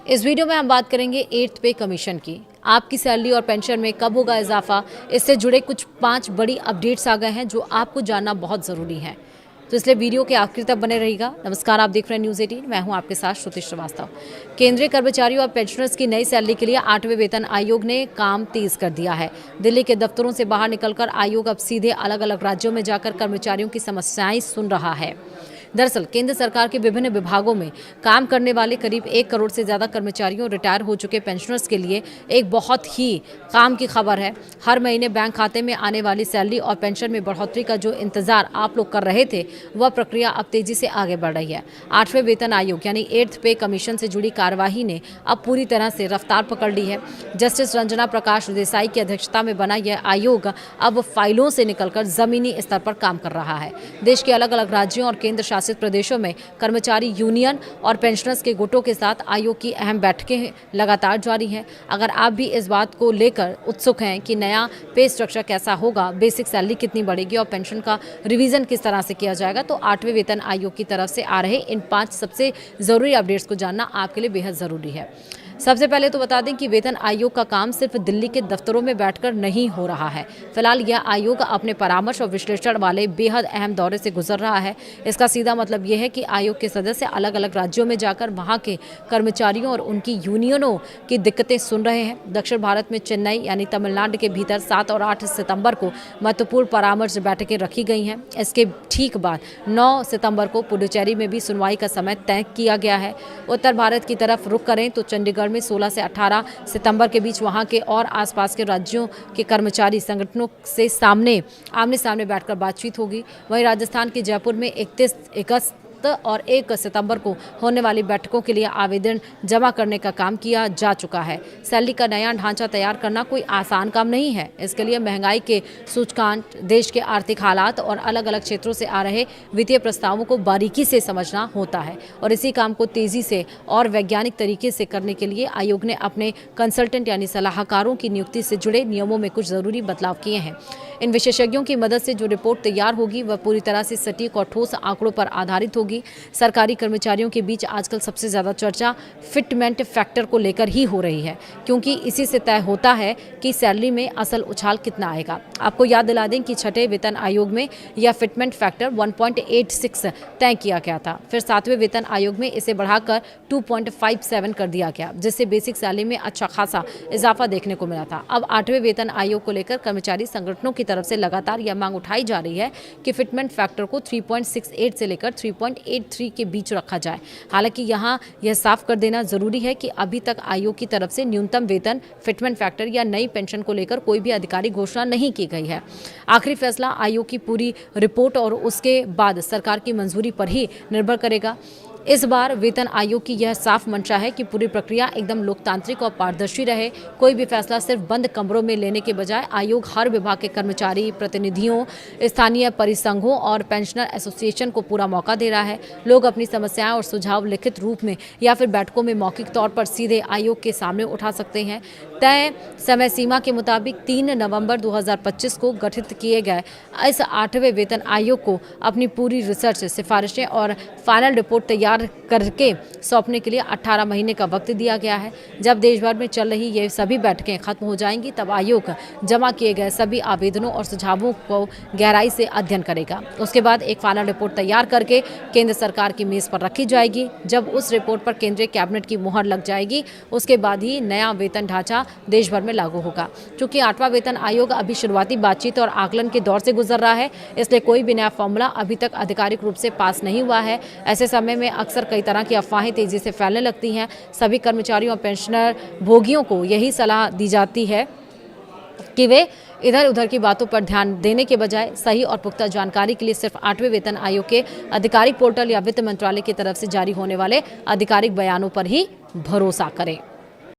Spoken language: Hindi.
इस वीडियो में हम बात करेंगे 8th पे कमीशन की। आपकी सैलरी और पेंशन में कब होगा इजाफा, इससे जुड़े कुछ 5 बड़ी अपडेट्स आ गए हैं जो आपको जानना बहुत ज़रूरी है। तो इसलिए वीडियो के आखिर तक बने रहिएगा। नमस्कार, आप देख रहे हैं न्यूज़ 18। मैं हूं आपके साथ श्रुति श्रीवास्तव। केंद्रीय कर्मचारियों और पेंशनर्स की नई सैलरी के लिए 8वें वेतन आयोग ने काम तेज कर दिया है। दिल्ली के दफ्तरों से बाहर निकलकर आयोग अब सीधे अलग अलग राज्यों में जाकर कर्मचारियों की समस्याएं सुन रहा है। दरअसल केंद्र सरकार के विभिन्न विभागों में काम करने वाले करीब 1 करोड़ से ज़्यादा कर्मचारियों और रिटायर हो चुके पेंशनर्स के लिए एक बहुत ही काम की खबर है। हर महीने बैंक खाते में आने वाली सैलरी और पेंशन में बढ़ोतरी का जो इंतजार आप लोग कर रहे थे, वह प्रक्रिया अब तेजी से आगे बढ़ रही है। 8वें वेतन आयोग यानी 8th पे कमीशन से जुड़ी कार्यवाही ने अब पूरी तरह से रफ्तार पकड़ ली है। जस्टिस रंजना प्रकाश देसाई की अध्यक्षता में बना यह आयोग अब फाइलों से निकलकर जमीनी स्तर पर काम कर रहा है। देश के अलग अलग राज्यों और केंद्र शासित प्रदेशों में कर्मचारी यूनियन और पेंशनर्स के गुटों के साथ आयोग की अहम बैठकें लगातार जारी हैं। अगर आप भी इस बात को लेकर उत्सुक हैं कि नया पे स्ट्रक्चर कैसा होगा, बेसिक सैलरी कितनी बढ़ेगी और पेंशन का रिवीजन किस तरह से किया जाएगा, तो 8वें वेतन आयोग की तरफ से आ रहे इन 5 सबसे जरूरी अपडेट्स को जानना आपके लिए बेहद जरूरी है। सबसे पहले तो बता दें कि वेतन आयोग का काम सिर्फ दिल्ली के दफ्तरों में बैठकर नहीं हो रहा है। फिलहाल यह आयोग अपने परामर्श और विश्लेषण वाले बेहद अहम दौरे से गुजर रहा है। इसका सीधा मतलब यह है कि आयोग के सदस्य अलग अलग राज्यों में जाकर वहां के कर्मचारियों और उनकी यूनियनों की दिक्कतें सुन रहे हैं। दक्षिण भारत में चेन्नई यानी तमिलनाडु के भीतर 7 और 8 सितंबर को महत्वपूर्ण परामर्श बैठकें रखी गई हैं। इसके ठीक बाद 9 सितंबर को पुडुचेरी में भी सुनवाई का समय तय किया गया है। उत्तर भारत की तरफ रुख करें तो चंडीगढ़ में 16 से 18 सितंबर के बीच वहां के और आसपास के राज्यों के कर्मचारी संगठनों से आमने सामने बैठकर बातचीत होगी। वहीं राजस्थान के जयपुर में 31 अगस्त और 1 सितंबर को होने वाली बैठकों के लिए आवेदन जमा करने का काम किया जा चुका है। सैलरी का नया ढांचा तैयार करना कोई आसान काम नहीं है। इसके लिए महंगाई के सूचकांक, देश के आर्थिक हालात और अलग अलग क्षेत्रों से आ रहे वित्तीय प्रस्तावों को बारीकी से समझना होता है और इसी काम को तेजी से और वैज्ञानिक तरीके से करने के लिए आयोग ने अपने कंसल्टेंट यानी सलाहकारों की नियुक्ति से जुड़े नियमों में कुछ जरूरी बदलाव किए हैं। इन विशेषज्ञों की मदद से जो रिपोर्ट तैयार होगी वह पूरी तरह से सटीक और ठोस आंकड़ों पर आधारित होगी। सरकारी कर्मचारियों के बीच आजकल सबसे ज्यादा चर्चा फिटमेंट फैक्टर को लेकर ही हो रही है, क्योंकि इसी से तय होता है कि सैलरी में असल उछाल कितना आएगा। आपको याद दिला दें कि 6ठे वेतन आयोग में यह फिटमेंट फैक्टर 1.86 तय किया गया था। फिर 7वें वेतन आयोग में इसे बढ़ाकर 2.57 कर दिया गया, जिससे बेसिक सैलरी में अच्छा खासा इजाफा देखने को मिला था। अब 8वें वेतन आयोग को लेकर कर्मचारी संगठनों की तरफ से लगातार यह मांग उठाई जा रही है कि फिटमेंट फैक्टर को 3.68 से लेकर 3.83 के बीच रखा जाए। हालांकि यहाँ यह साफ कर देना जरूरी है कि अभी तक आयोग की तरफ से न्यूनतम वेतन, फिटमेंट फैक्टर या नई पेंशन को लेकर कोई भी आधिकारिक घोषणा नहीं की गई है। आखिरी फैसला आयोग की पूरी रिपोर्ट और उसके बाद सरकार की मंजूरी पर ही निर्भर करेगा। इस बार वेतन आयोग की यह साफ मंशा है कि पूरी प्रक्रिया एकदम लोकतांत्रिक और पारदर्शी रहे। कोई भी फैसला सिर्फ बंद कमरों में लेने के बजाय आयोग हर विभाग के कर्मचारी प्रतिनिधियों, स्थानीय परिसंघों और पेंशनर एसोसिएशन को पूरा मौका दे रहा है। लोग अपनी समस्याएं और सुझाव लिखित रूप में या फिर बैठकों में मौखिक तौर पर सीधे आयोग के सामने उठा सकते हैं। तय समय सीमा के मुताबिक 3 नवंबर 2025 को गठित किए गए इस 8वें वेतन आयोग को अपनी पूरी रिसर्च, सिफारिशें और फाइनल रिपोर्ट तैयार करके सौंपने के लिए 18 महीने का वक्त दिया गया है। जब देश भर में चल रही ये सभी बैठकें खत्म हो जाएंगी, तब आयोग जमा किए गए सभी आवेदनों और सुझावों को गहराई से अध्ययन करेगा। उसके बाद एक फाइनल रिपोर्ट तैयार करके केंद्र सरकार की मेज पर रखी जाएगी। जब उस रिपोर्ट पर केंद्रीय कैबिनेट की मुहर लग जाएगी, उसके बाद ही नया वेतन ढांचा देश भर में लागू होगा। चूंकि 8वां वेतन आयोग अभी शुरुआती बातचीत और आकलन के दौर से गुजर रहा है, इसलिए कोई भी नया फॉर्मूला अभी तक आधिकारिक रूप से पास नहीं हुआ है। ऐसे समय में अक्सर कई तरह की अफवाहें तेजी से फैलने लगती हैं। सभी कर्मचारियों और पेंशनर भोगियों को यही सलाह दी जाती है कि वे इधर उधर की बातों पर ध्यान देने के बजाय सही और पुख्ता जानकारी के लिए सिर्फ 8वें वेतन आयोग के आधिकारिक पोर्टल या वित्त मंत्रालय की तरफ से जारी होने वाले आधिकारिक बयानों पर ही भरोसा करें।